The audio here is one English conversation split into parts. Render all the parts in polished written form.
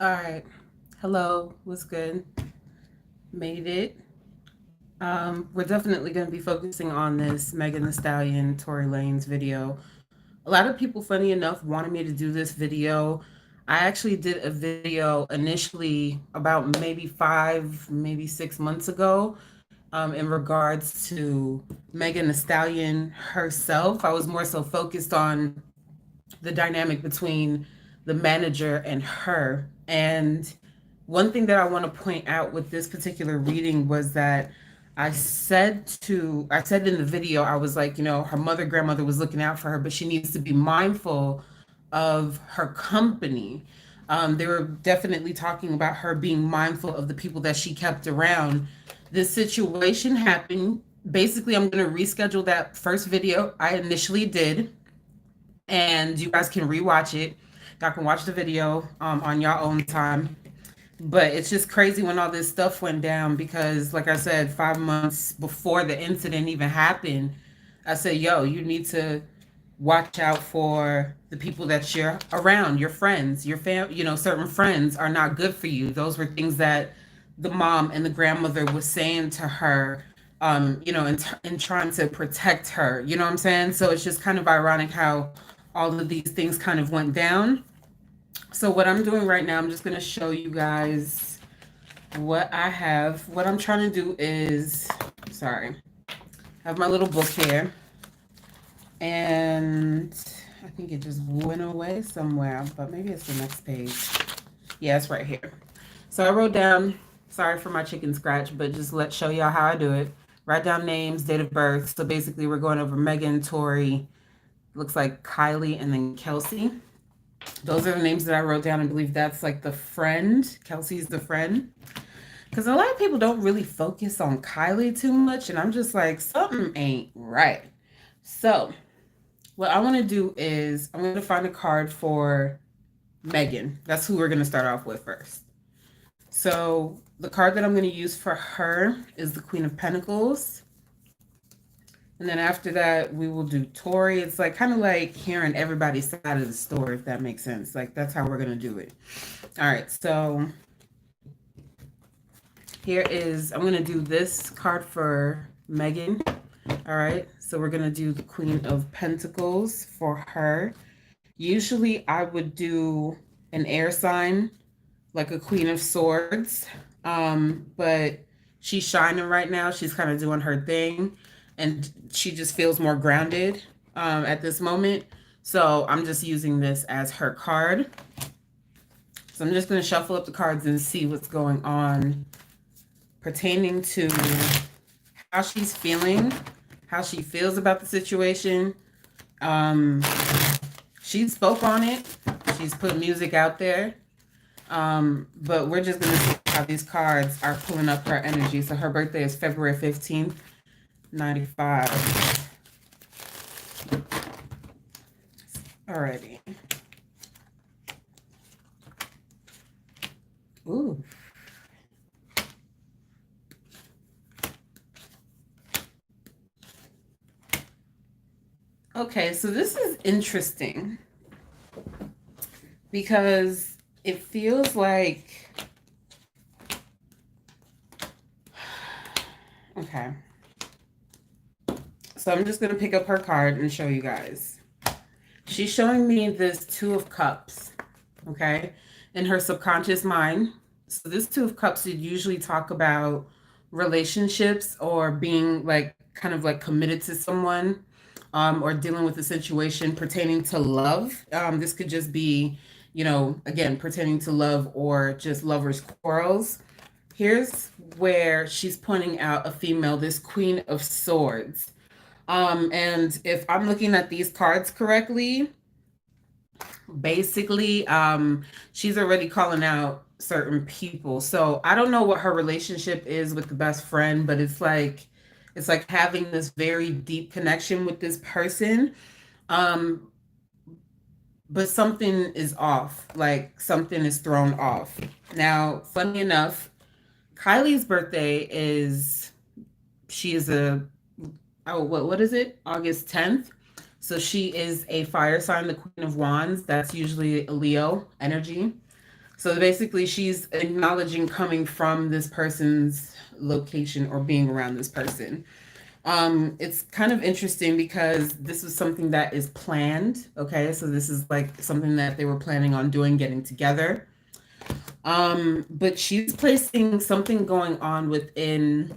All right. Hello. What's good? Made it. We're definitely going to be focusing on this Megan Thee Stallion, Tory Lanez video. A lot of people, funny enough, wanted me to do this video. I actually did a video initially about maybe 6 months ago in regards to Megan Thee Stallion herself. I was more so focused on the dynamic between the manager and her. And one thing that I want to point out with this particular reading was that I said in the video, I was like, her grandmother was looking out for her, but she needs to be mindful of her company. They were definitely talking about her being mindful of the people that she kept around. This situation happened. Basically, I'm going to reschedule that first video I initially did, and you guys can rewatch it. Y'all can watch the video on your own time. But it's just crazy when all this stuff went down because, like I said, 5 months before the incident even happened, I said, yo, you need to watch out for the people that you're around, your friends, your certain friends are not good for you. Those were things that the mom and the grandmother was saying to her, in trying to protect her. You know what I'm saying? So it's just kind of ironic how all of these things kind of went down. So what I'm doing right now, I'm just going to show you guys what I have. What I'm trying to do is, sorry, I have my little book here, and I think it just went away somewhere, but maybe it's the next page. Yeah, it's right here. So I wrote down, sorry for my chicken scratch, but just let's show y'all how I do it. Write down names, date of birth. So basically we're going over Megan, Tory, looks like Kylie, and then Kelsey. Those are the names that I wrote down. I believe that's like the friend. Kelsey's the friend. Because a lot of people don't really focus on Kylie too much. And I'm just like, something ain't right. So, what I want to do is I'm going to find a card for Megan. That's who we're going to start off with first. So, the card that I'm going to use for her is the Queen of Pentacles. And then after that, we will do Tory. It's like kind of like hearing everybody's side of the story, if that makes sense. Like that's how we're going to do it. All right. So here is, I'm going to do this card for Megan. All right. So we're going to do the Queen of Pentacles for her. Usually I would do an air sign, like a Queen of Swords. But she's shining right now. She's kind of doing her thing, and she just feels more grounded at this moment. So I'm just using this as her card. So I'm just going to shuffle up the cards and see what's going on pertaining to how she's feeling, how she feels about the situation. Um, she spoke on it. She's put music out there. But we're just going to see how these cards are pulling up her energy. So her birthday is February 15th, 95. Alrighty. Ooh. Okay, so this is interesting because it feels like, okay. So I'm just going to pick up her card and show you guys. She's showing me this Two of Cups, okay, in her subconscious mind. So this Two of Cups, you usually talk about relationships or being like kind of like committed to someone, or dealing with a situation pertaining to love. This could just be, again, pertaining to love or just lovers' quarrels. Here's where she's pointing out a female, this Queen of Swords. And if I'm looking at these cards correctly, basically, she's already calling out certain people. So I don't know what her relationship is with the best friend, but it's like having this very deep connection with this person. Um, but something is off, like something is thrown off. Now, funny enough, Kylie's birthday is, she is a, oh, what is it? August 10th. So she is a fire sign, the Queen of Wands. That's usually a Leo energy. So basically, she's acknowledging coming from this person's location or being around this person. It's kind of interesting because this is something that is planned. Okay, so this is like something that they were planning on doing, getting together. But she's placing something going on within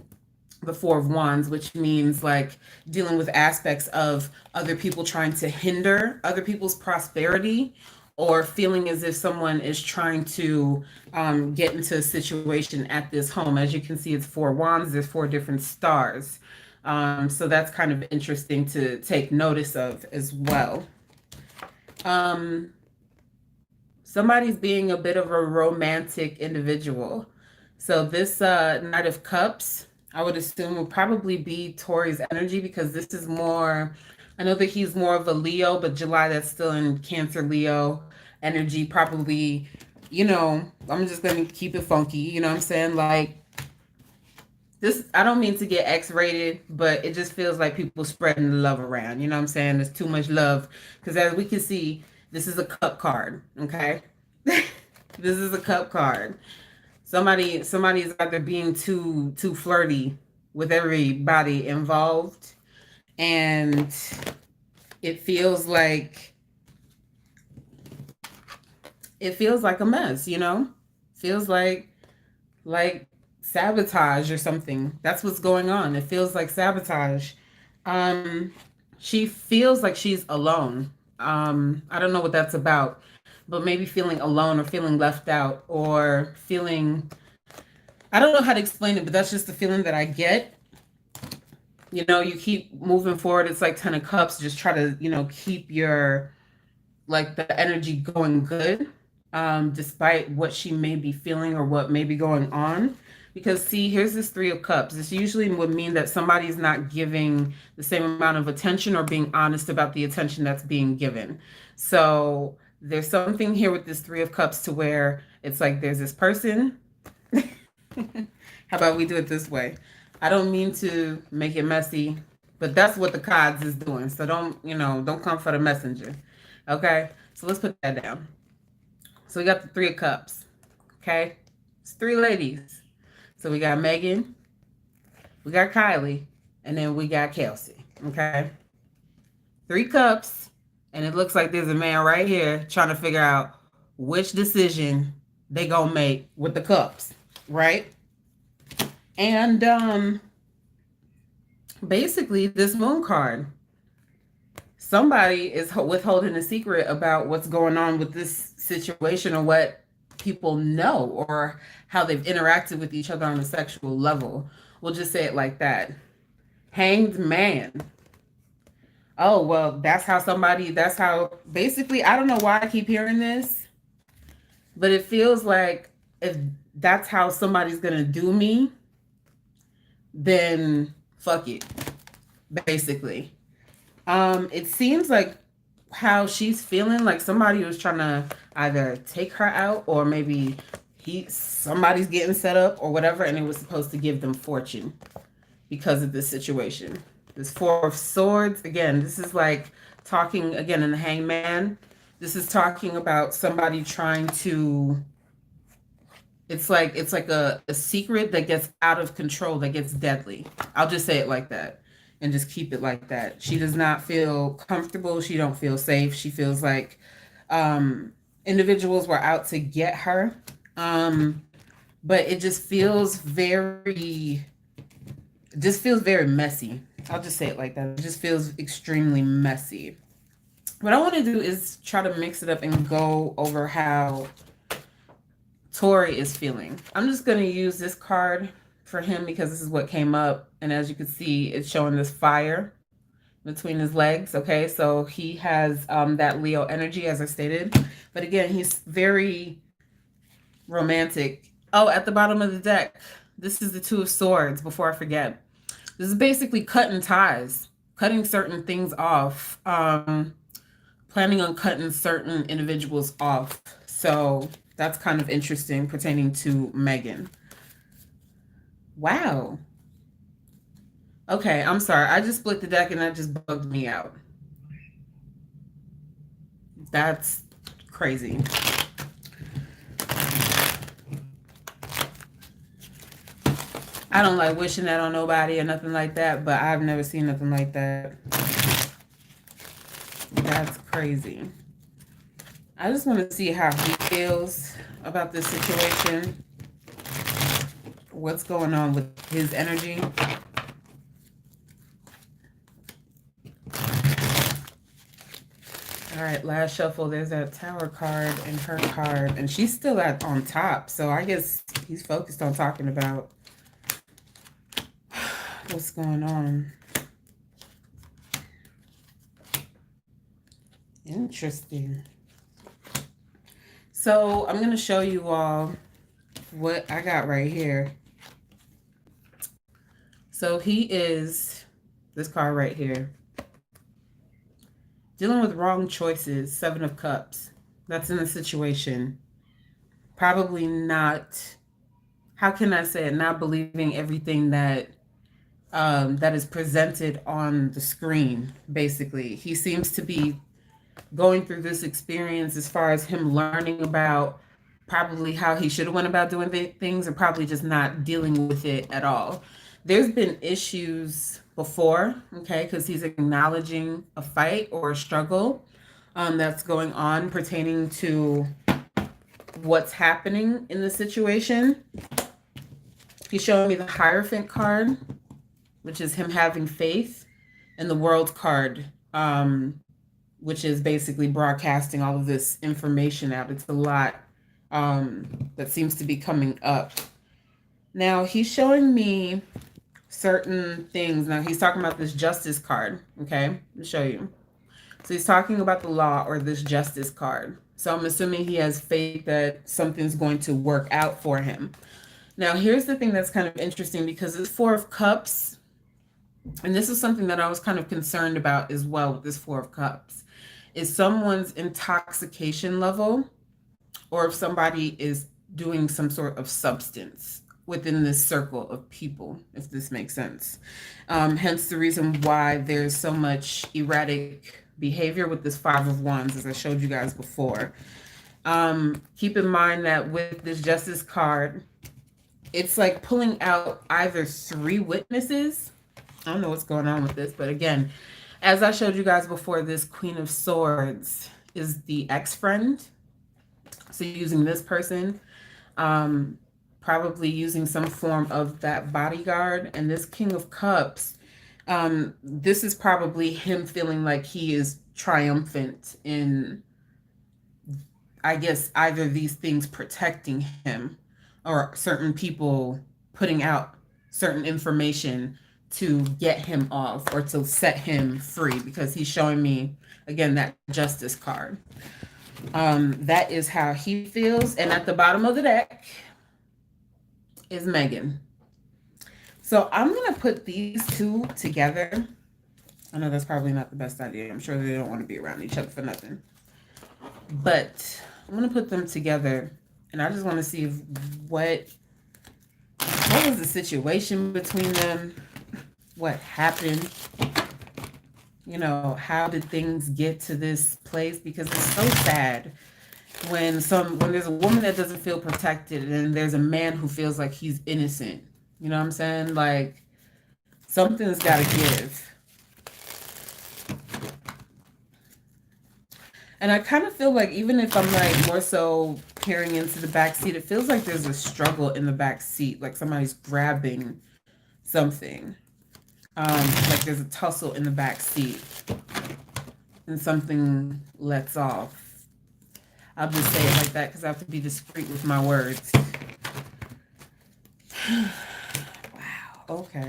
the Four of Wands, which means like dealing with aspects of other people trying to hinder other people's prosperity, or feeling as if someone is trying to get into a situation at this home. As you can see, it's Four Wands, there's four different stars. So that's kind of interesting to take notice of as well. Um, Somebody's being a bit of a romantic individual. So this Knight of Cups, I would assume will probably be Tory's energy, because this is more, I know that he's more of a Leo, but July, that's still in Cancer Leo energy. Probably, I'm just going to keep it funky. You know what I'm saying? Like, this, I don't mean to get X-rated, but it just feels like people spreading the love around. You know what I'm saying? There's too much love. Because as we can see, this is a cup card, okay? This is a cup card. Somebody's either being too flirty with everybody involved, and it feels like a mess, Feels like sabotage or something. That's what's going on. It feels like sabotage. Um, she feels like she's alone. I don't know what that's about, but maybe feeling alone or feeling left out or feeling, I don't know how to explain it, but that's just the feeling that I get. You keep moving forward. It's like 10 of Cups. Just try to, keep your, like, the energy going good, despite what she may be feeling or what may be going on. Because see, here's this Three of Cups. This usually would mean that somebody's not giving the same amount of attention or being honest about the attention that's being given. So there's something here with this Three of Cups to where it's like there's this person. How about we do it this way? I don't mean to make it messy, but that's what the cards is doing. So don't come for the messenger. Okay? So let's put that down. So we got the Three of Cups. Okay? It's three ladies. So we got Megan, we got Kylie, and then we got Kelsey. Okay? Three cups, and it looks like there's a man right here trying to figure out which decision they gonna make with the cups, right? And basically this moon card, somebody is withholding a secret about what's going on with this situation, or what people know, or how they've interacted with each other on a sexual level. We'll just say it like that. Hanged man. Oh, well, that's how basically, I don't know why I keep hearing this, but it feels like if that's how somebody's gonna do me, then fuck it, basically. It seems like how she's feeling like somebody was trying to either take her out, or maybe somebody's getting set up or whatever, and it was supposed to give them fortune because of this situation. This Four of Swords, again, this is like talking again in the Hangman. This is talking about somebody trying to, it's like a secret that gets out of control, that gets deadly. I'll just say it like that and just keep it like that. She does not feel comfortable. She don't feel safe. She feels like individuals were out to get her. But it just feels very messy. I'll just say it like that. It just feels extremely messy. What I want to do is try to mix it up and go over how Tory is feeling. I'm just going to use this card for him because this is what came up. And as you can see, it's showing this fire between his legs. Okay, so he has that Leo energy, as I stated. But again, he's very romantic. Oh, at the bottom of the deck, this is the Two of Swords, before I forget. This is basically cutting ties, cutting certain things off, planning on cutting certain individuals off. So that's kind of interesting pertaining to Megan. Wow. Okay, I'm sorry. I just split the deck and that just bugged me out. That's crazy. I don't like wishing that on nobody or nothing like that, but I've never seen nothing like that. That's crazy. I just want to see how he feels about this situation. What's going on with his energy. All right, last shuffle. There's that Tower card and her card, and she's still on top. So I guess he's focused on talking about what's going on. Interesting. So I'm going to show you all what I got right here. So he is, this card right here, dealing with wrong choices, 7 of Cups. That's in a situation. Probably not, how can I say it, not believing everything that that is presented on the screen, basically. He seems to be going through this experience as far as him learning about probably how he should have went about doing things, or probably just not dealing with it at all. There's been issues before, okay, because he's acknowledging a fight or a struggle that's going on pertaining to what's happening in the situation. He's showing me the Hierophant card, which is him having faith, and the World card, which is basically broadcasting all of this information out. It's a lot that seems to be coming up. Now, he's showing me certain things. Now, he's talking about this Justice card, okay? I'll show you. So he's talking about the law or this Justice card. So I'm assuming he has faith that something's going to work out for him. Now, here's the thing that's kind of interesting, because it's 4 of Cups. And this is something that I was kind of concerned about as well with this 4 of Cups, is someone's intoxication level, or if somebody is doing some sort of substance within this circle of people, if this makes sense. Hence the reason why there's so much erratic behavior with this 5 of Wands, as I showed you guys before. Keep in mind that with this Justice card, it's like pulling out either 3 witnesses. I don't know what's going on with this, but again, as I showed you guys before, this Queen of Swords is the ex-friend. So using this person, probably using some form of that bodyguard. And this King of Cups, this is probably him feeling like he is triumphant in, I guess, either these things protecting him, or certain people putting out certain information to get him off or to set him free, because he's showing me, again, that Justice card. That is how he feels. And at the bottom of the deck is Megan. So I'm going to put these 2 together. I know that's probably not the best idea. I'm sure they don't want to be around each other for nothing. But I'm going to put them together, and I just want to see if what was the situation between them? What happened? You know, how did things get to this place? Because it's so sad when there's a woman that doesn't feel protected, and there's a man who feels like he's innocent. You know what I'm saying? Like, something's got to give. And I kind of feel like, even if I'm like more so peering into the back seat, it feels like there's a struggle in the back seat, like somebody's grabbing something. Like there's a tussle in the back seat, and something lets off. I'll just say it like that because I have to be discreet with my words. Wow. Okay.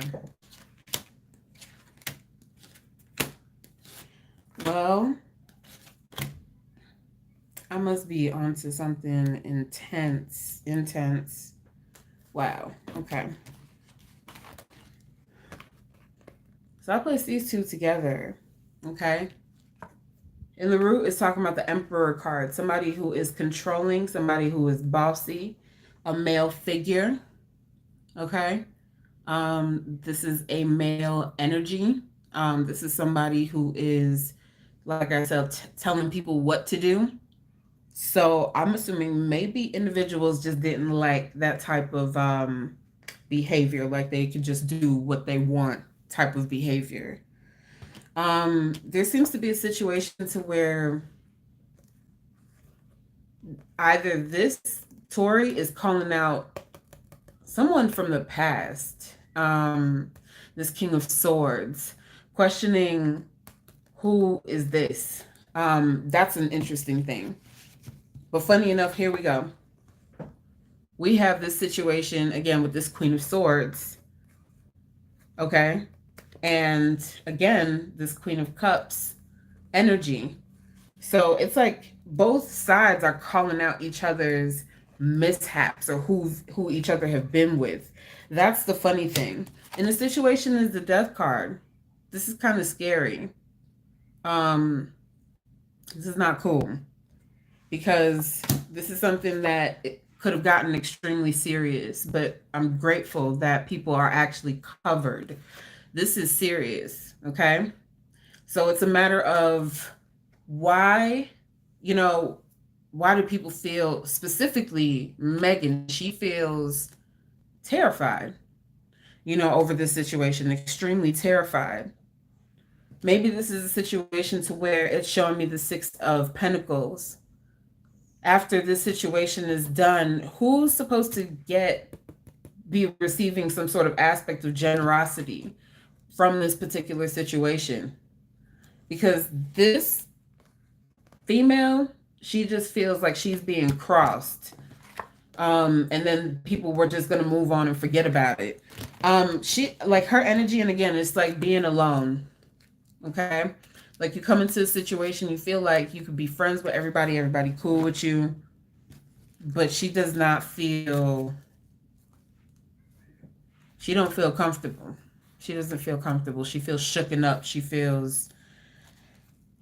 Well, I must be onto something intense. Wow. Okay. So I place these 2 together, okay? In the root, it's talking about the Emperor card. Somebody who is controlling, somebody who is bossy, a male figure, okay? This is a male energy. This is somebody who is, like I said, telling people what to do. So I'm assuming maybe individuals just didn't like that type of behavior, like they can just do what they want type of behavior. There seems to be a situation to where either this Tory is calling out someone from the past, this King of Swords, questioning who is this. That's an interesting thing. But funny enough, here we go. We have this situation again with this Queen of Swords. Okay. And again, this Queen of Cups energy. So it's like both sides are calling out each other's mishaps or who each other have been with. That's the funny thing. And the situation is the death card. This is kind of scary. This is not cool because this is something that could have gotten extremely serious, but I'm grateful that people are actually covered. This is serious, okay? So it's a matter of why, you know, why do people feel, specifically Megan, she feels terrified, over this situation, extremely terrified. Maybe this is a situation to where it's showing me the Six of Pentacles. After this situation is done, who's supposed to be receiving some sort of aspect of generosity from this particular situation? Because this female, she just feels like she's being crossed. And then people were just going to move on and forget about it. She, like, her energy, and again, it's like being alone. Okay. Like, you come into a situation, you feel like you could be friends with everybody cool with you, but she does not feel, she don't feel comfortable. She doesn't feel comfortable. She feels shooken up. She feels,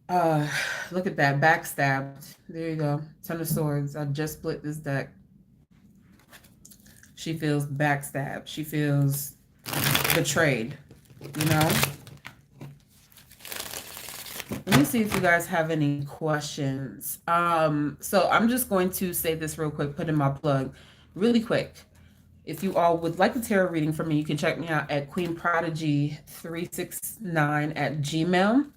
look at that, backstabbed. There you go. Ten of Swords. I just split this deck. She feels backstabbed. She feels betrayed, Let me see if you guys have any questions. So I'm just going to say this real quick, put in my plug really quick. If you all would like a tarot reading from me, you can check me out at queenprodigy369@gmail.com.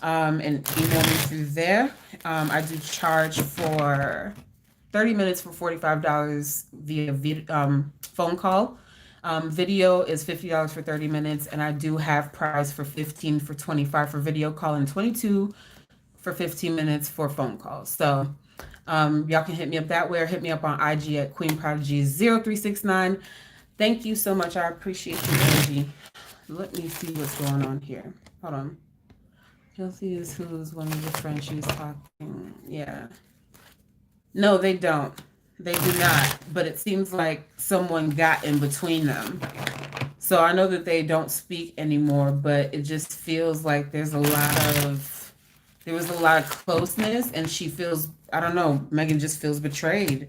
And email me through there. I do charge for 30 minutes for $45 via phone call. Video is $50 for 30 minutes, and I do have price for $15 for 25 for video call and $22 for 15 minutes for phone calls. So y'all can hit me up that way or hit me up on IG at queenprodigy0369. Thank you so much. I appreciate the energy. Let me see what's going on here. Hold on. Chelsea is who's one of the friends she was talking. Yeah. No, they don't. They do not. But it seems like someone got in between them. So I know that they don't speak anymore, but it just feels like there was a lot of closeness, and she feels, I don't know, Megan just feels betrayed.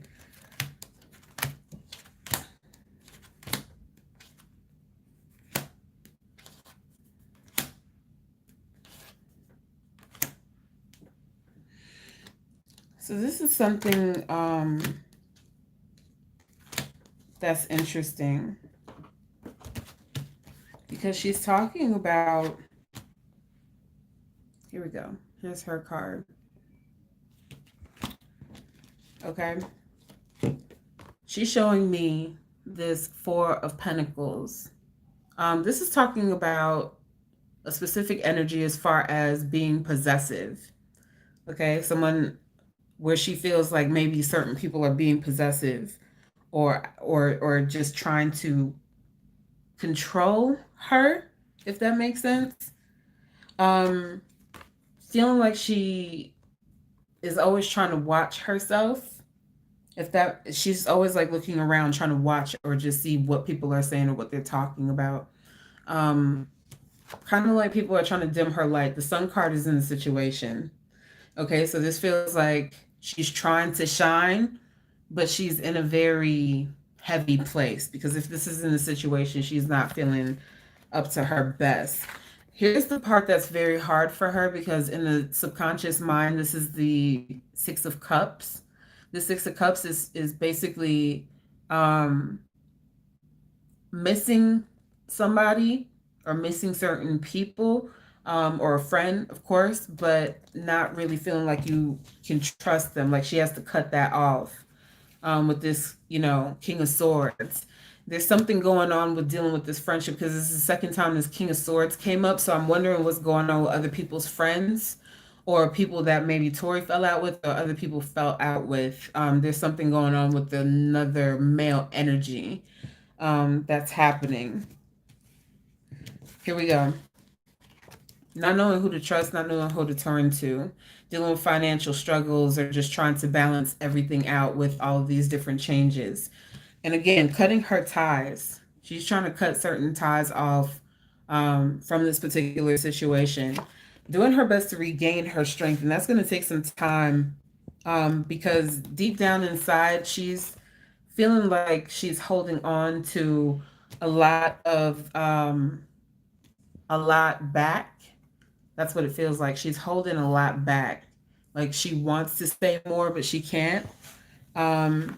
So this is something that's interesting because she's talking about, here we go. Here's her card. Okay. She's showing me this Four of Pentacles. This is talking about a specific energy as far as being possessive. Okay. Someone where she feels like maybe certain people are being possessive or just trying to control her, if that makes sense. Feeling like she is always trying to watch herself. She's always like looking around trying to watch or just see what people are saying or what they're talking about. Kind of like people are trying to dim her light. The Sun card is in the situation. Okay, so this feels like she's trying to shine, but she's in a very heavy place because if this is in a situation, she's not feeling up to her best. Here's the part that's very hard for her because in the subconscious mind, this is the Six of Cups. The Six of Cups is basically missing somebody or missing certain people, or a friend, of course, but not really feeling like you can trust them. Like she has to cut that off, with this, King of Swords. There's something going on with dealing with this friendship because this is the second time this King of Swords came up. So I'm wondering what's going on with other people's friends or people that maybe Tori fell out with or other people fell out with. There's something going on with another male energy, that's happening. Here we go. Not knowing who to trust, not knowing who to turn to, dealing with financial struggles, or just trying to balance everything out with all of these different changes. And again, cutting her ties. She's trying to cut certain ties off, from this particular situation, doing her best to regain her strength. And that's going to take some time, because deep down inside, she's feeling like she's holding on to a lot of, a lot back. That's what it feels like. She's holding a lot back. Like she wants to say more, but she can't. Um,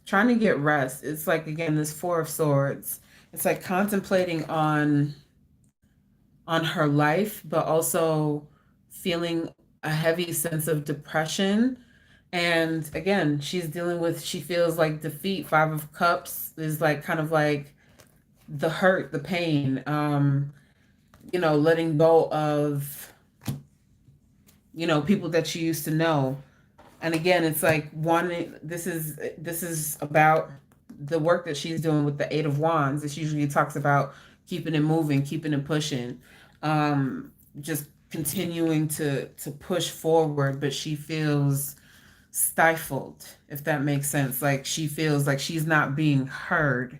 Trying to get rest. It's like, again, this Four of Swords. It's like contemplating on her life, but also feeling a heavy sense of depression. And again, she feels like defeat. Five of Cups is like kind of like the hurt, the pain, letting go of, people that you used to know. And again, it's like wanting, this is about the work that she's doing with the Eight of Wands. This usually talks about keeping it moving, keeping it pushing, just continuing to push forward, but she feels stifled, if that makes sense. Like she feels like she's not being heard.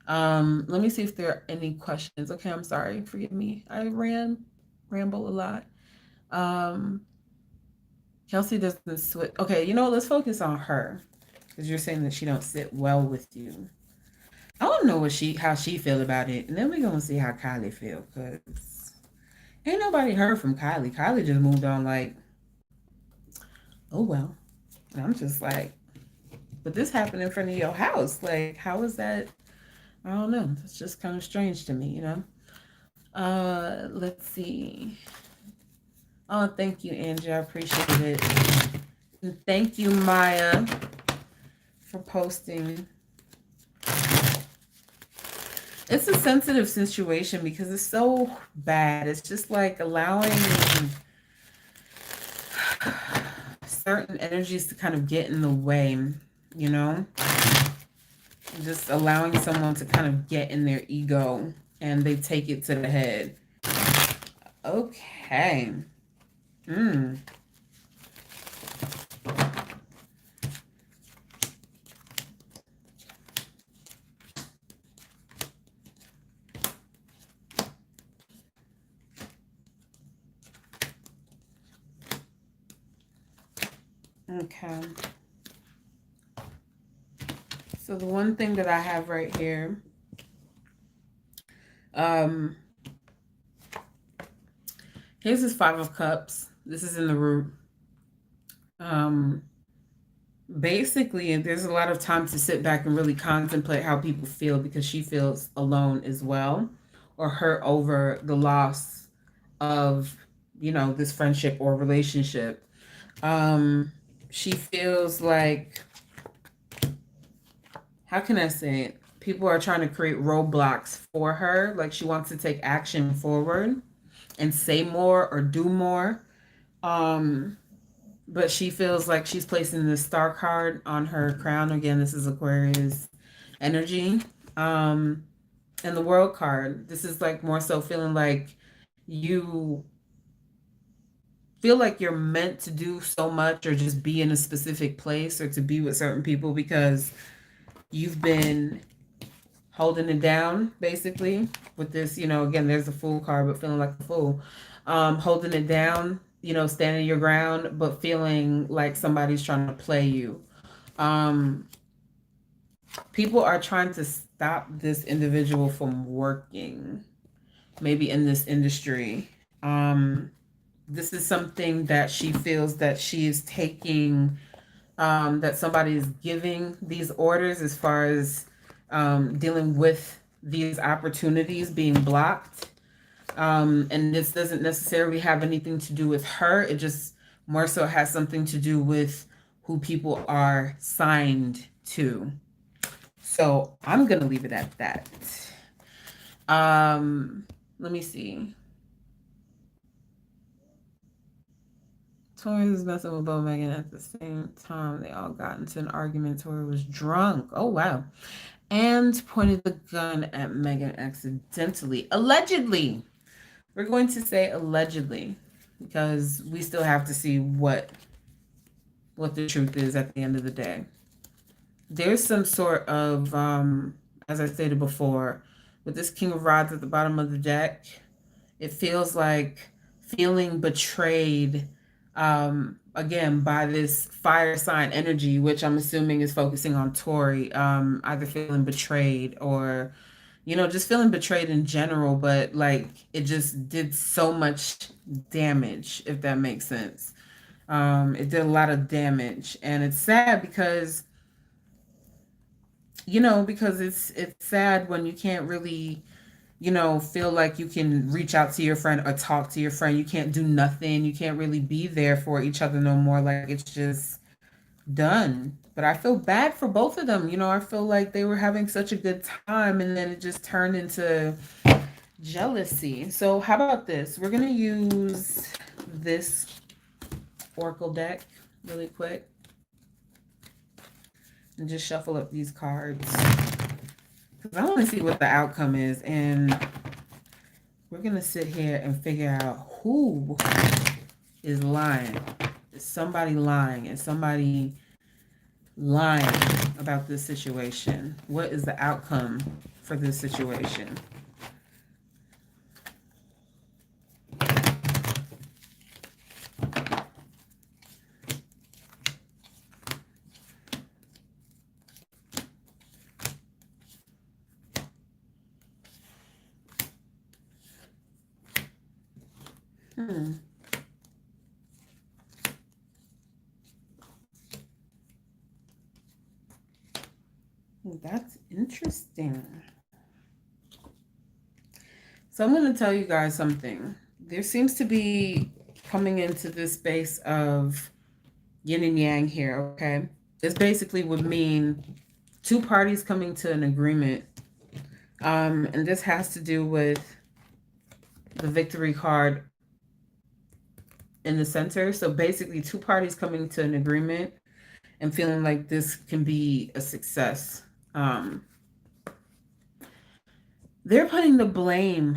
Let me see if there are any questions. Okay, I'm sorry. Forgive me. I ramble a lot. Um, Kelsey doesn't switch. Okay, let's focus on her because you're saying that she don't sit well with you. I want to know how she feel about it, and then we're gonna see how Kylie feel because ain't nobody heard from Kylie. Kylie just moved on like, oh well. And I'm just like, but this happened in front of your house. Like, how is that? I don't know. It's just kind of strange to me. Let's see. Oh, thank you, Angie. I appreciate it. And thank you, Maya, for posting. It's a sensitive situation because it's so bad. It's just like allowing certain energies to kind of get in the way, you know? Just allowing someone to kind of get in their ego and they take it to the head. Okay. Okay. So the one thing that I have right here, here's this Five of Cups. This is in the root. Basically, there's a lot of time to sit back and really contemplate how people feel because she feels alone as well or hurt over the loss of, this friendship or relationship. She feels like, how can I say it? People are trying to create roadblocks for her. Like she wants to take action forward and say more or do more. But she feels like she's placing the Star card on her crown. Again, this is Aquarius energy. And the World card. This is like more so feeling like you feel like you're meant to do so much or just be in a specific place or to be with certain people because you've been holding it down basically with this, again, there's a Fool card, but feeling like a fool. Holding it down, standing your ground, but feeling like somebody's trying to play you. People are trying to stop this individual from working, maybe in this industry. This is something that she feels that she is taking, that somebody is giving these orders as far as dealing with these opportunities being blocked. And this doesn't necessarily have anything to do with her. It just more so has something to do with who people are signed to. So I'm going to leave it at that. Let me see. Tory was messing with Bo Megan at the same time. They all got into an argument. Tory was drunk. Oh, wow. And pointed the gun at Megan accidentally. Allegedly. We're going to say allegedly because we still have to see what the truth is at the end of the day. There's some sort of, as I stated before, with this King of Rods at the bottom of the deck, it feels like feeling betrayed, again, by this fire sign energy, which I'm assuming is focusing on Tory, either feeling betrayed or, just feeling betrayed in general, but like it just did so much damage, if that makes sense. It did a lot of damage, and it's sad because it's sad when you can't really, feel like you can reach out to your friend or talk to your friend. You can't do nothing. You can't really be there for each other no more. Like it's just done. But I feel bad for both of them. I feel like they were having such a good time and then it just turned into jealousy. So how about this? We're going to use this Oracle deck really quick and just shuffle up these cards. Because I want to see what the outcome is. And we're going to sit here and figure out who is lying. Is somebody lying? Is somebody lying about this situation? What is the outcome for this situation? That's interesting. So I'm going to tell you guys something. There seems to be coming into this space of yin and yang here, okay? This basically would mean two parties coming to an agreement. And this has to do with the victory card in the center. So basically two parties coming to an agreement and feeling like this can be a success. They're putting the blame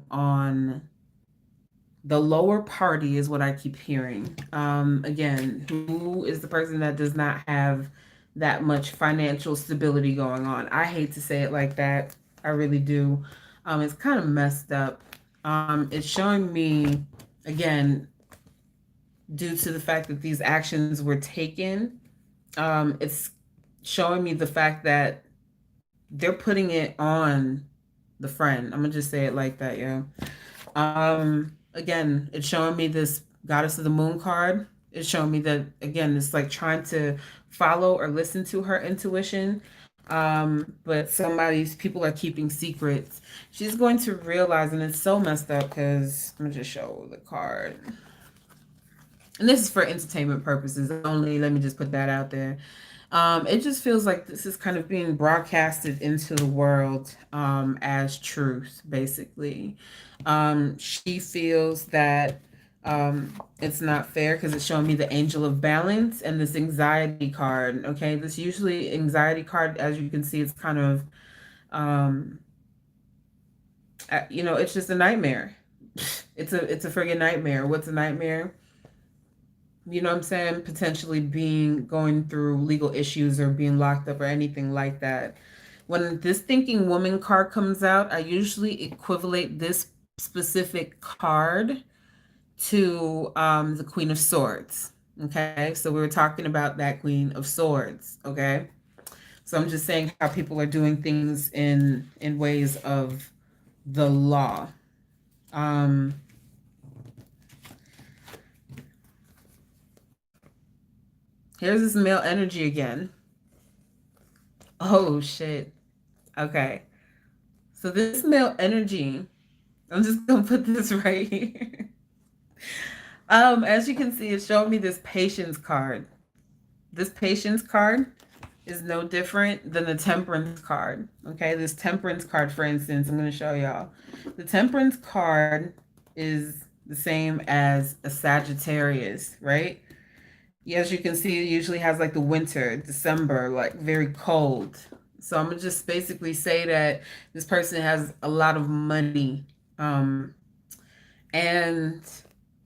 on the lower party is what I keep hearing. Again, who is the person that does not have that much financial stability going on? I hate to say it like that. I really do. It's kind of messed up. It's showing me, again, due to the fact that these actions were taken, it's showing me the fact that they're putting it on the friend. I'm gonna just say it like that, yeah. Again, it's showing me this Goddess of the Moon card. It's showing me that again, it's like trying to follow or listen to her intuition. But people are keeping secrets. She's going to realize, and it's so messed up because I'm gonna just show the card. And this is for entertainment purposes only. Let me just put that out there. It just feels like this is kind of being broadcasted into the world as truth, basically. She feels that it's not fair because it's showing me the Angel of Balance and this anxiety card. Okay, this usually anxiety card, as you can see, it's kind of, it's just a nightmare. It's a friggin' nightmare. What's a nightmare? You know what I'm saying? Potentially going through legal issues or being locked up or anything like that. When this Thinking Woman card comes out, I usually equivalent this specific card to the Queen of Swords. Okay, so we were talking about that Queen of Swords. Okay, so I'm just saying how people are doing things in ways of the law. Here's this male energy again. Oh shit. Okay. So this male energy, I'm just gonna put this right here. As you can see, it's showing me this patience card. This patience card is no different than the temperance card. Okay, this temperance card, for instance, I'm going to show y'all. The temperance card is the same as a Sagittarius, right? As you can see, it usually has like the winter, December, like very cold. So I'm gonna just basically say that this person has a lot of money. Um, and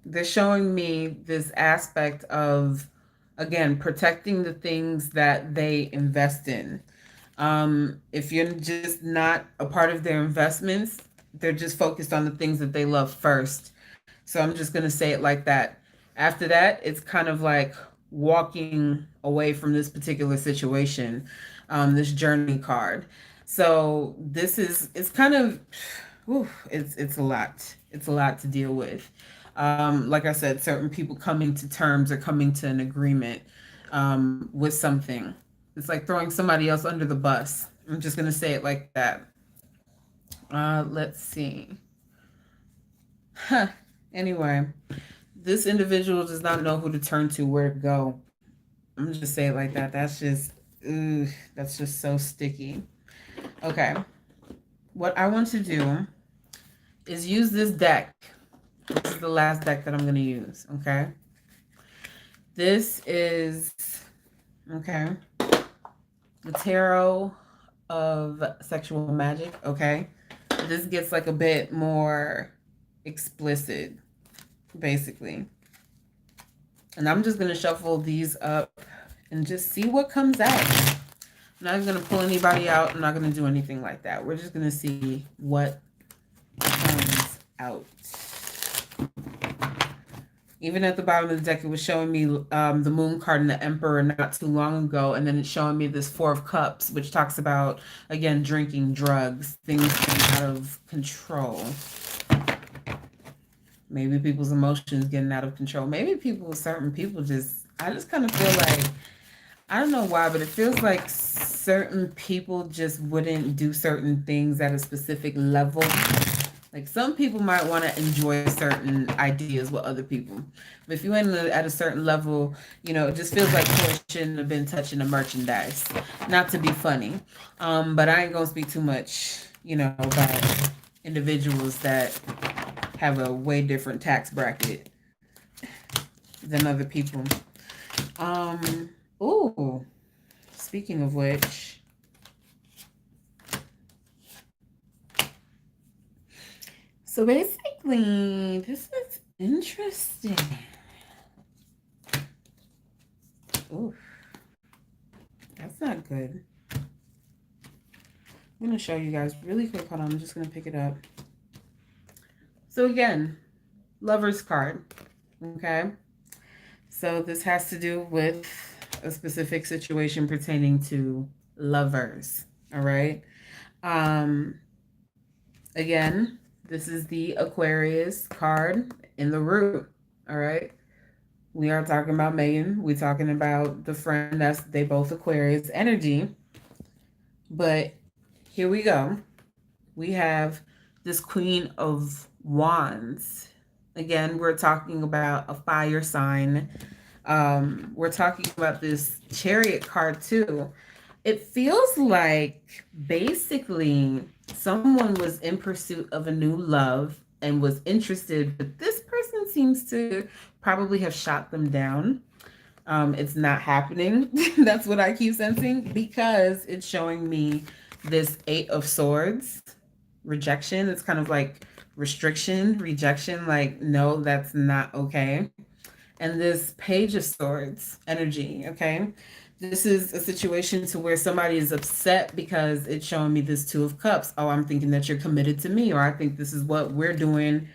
they're showing me this aspect of, again, protecting the things that they invest in. If you're just not a part of their investments, they're just focused on the things that they love first. So I'm just going to say it like that. After that, it's kind of like walking away from this particular situation, this journey card. So this is, it's kind of, whew, it's a lot. It's a lot to deal with. Like I said, certain people coming to terms or coming to an agreement with something. It's like throwing somebody else under the bus. I'm just gonna say it like that. Let's see. Huh. Anyway, this individual does not know who to turn to, where to go. I'm gonna just say it like that. Ooh, that's just so sticky. Okay, what I want to do is use this deck. This is the last deck that I'm gonna use. Okay, this is okay. The tarot of sexual magic. Okay, this gets like a bit more explicit, basically. And I'm just gonna shuffle these up and just see what comes out. I'm not gonna pull anybody out. I'm not gonna do anything like that. We're just gonna see what comes out. Even at the bottom of the deck, it was showing me the Moon card and the Emperor not too long ago, and then it's showing me this Four of Cups, which talks about, again, drinking, drugs, things getting out of control. Maybe people's emotions getting out of control. Maybe certain people I just kind of feel like, I don't know why, but it feels like certain people just wouldn't do certain things at a specific level. Like some people might want to enjoy certain ideas with other people. But if you ain't at a certain level, it just feels like Tory shouldn't have been touching the merchandise. Not to be funny. But I ain't gonna speak too much, about individuals that have a way different tax bracket than other people. Ooh, speaking of which, so basically, this is interesting. Ooh, that's not good. I'm going to show you guys really quick. Hold on, I'm just going to pick it up. So again, Lover's card, okay? So this has to do with a specific situation pertaining to lovers, all right? Again, this is the Aquarius card in the root, all right? We are talking about Megan. We're talking about the friend they both Aquarius energy. But here we go. We have this Queen of Wands. Again, we're talking about a fire sign. We're talking about this Chariot card too. It feels like basically someone was in pursuit of a new love and was interested, but this person seems to probably have shot them down. It's not happening. That's what I keep sensing because it's showing me this Eight of Swords rejection. It's kind of like restriction, rejection, like, no, that's not okay. And this Page of Swords energy, okay? This is a situation to where somebody is upset because it's showing me this Two of Cups. Oh, I'm thinking that you're committed to me, or I think this is what we're doing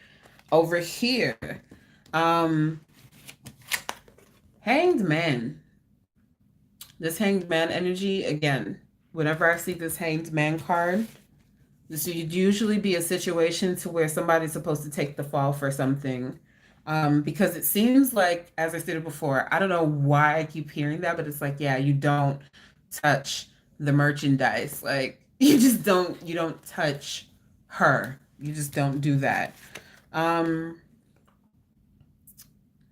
over here. Hanged Man. This Hanged Man energy, again, whenever I see this Hanged Man card, this would usually be a situation to where somebody's supposed to take the fall for something. Because it seems like, as I stated before, I don't know why I keep hearing that, but it's like, yeah, you don't touch the merchandise. Like you don't touch her. You just don't do that. Um,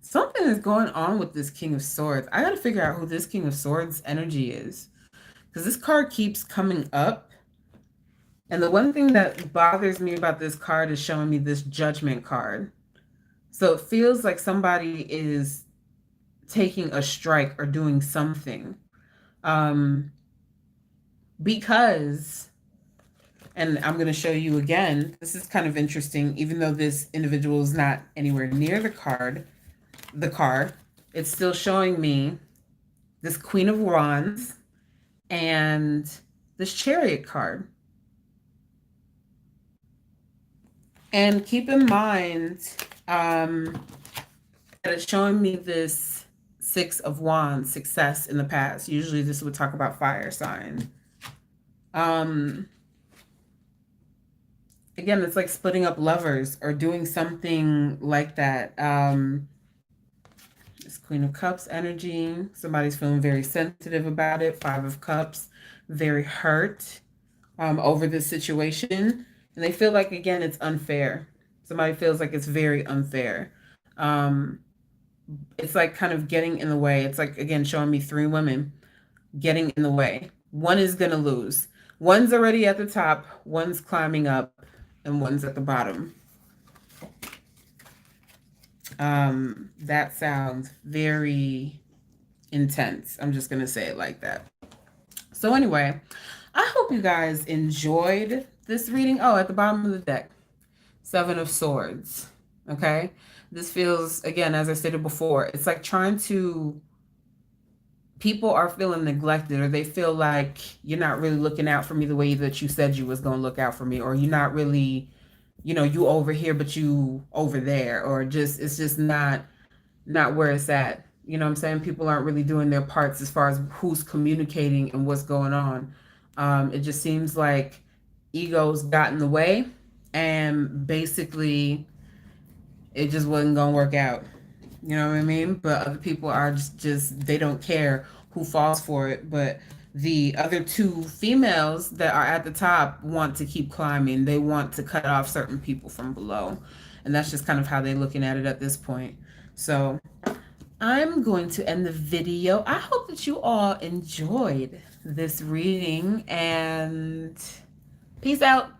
Something is going on with this King of Swords. I got to figure out who this King of Swords energy is, because this card keeps coming up. And the one thing that bothers me about this card is showing me this Judgment card. So it feels like somebody is taking a strike or doing something. Um, because, and I'm going to show you again, this is kind of interesting, even though this individual is not anywhere near the card, it's still showing me this Queen of Wands and this Chariot card. And keep in mind that it's showing me this Six of Wands, success in the past. Usually this would talk about fire sign. Again, it's like splitting up lovers or doing something like that. This Queen of Cups energy. Somebody's feeling very sensitive about it. Five of Cups, very hurt over this situation. And they feel like, again, it's unfair. Somebody feels like it's very unfair. It's like kind of getting in the way. It's like, again, showing me three women getting in the way. One is going to lose. One's already at the top, one's climbing up, and one's at the bottom. That sounds very intense. I'm just going to say it like that. So anyway, I hope you guys enjoyed this reading. Oh, at the bottom of the deck, Seven of Swords. Okay. This feels, again, as I stated before, it's like people are feeling neglected, or they feel like you're not really looking out for me the way that you said you was going to look out for me, or you're not really, you over here, but you over there, or just, it's just not where it's at. You know what I'm saying? People aren't really doing their parts as far as who's communicating and what's going on. It just seems like egos got in the way, and basically it just wasn't going to work out. You know what I mean? But other people are just they don't care who falls for it. But the other two females that are at the top want to keep climbing. They want to cut off certain people from below. And that's just kind of how they're looking at it at this point. So I'm going to end the video. I hope that you all enjoyed this reading, and peace out.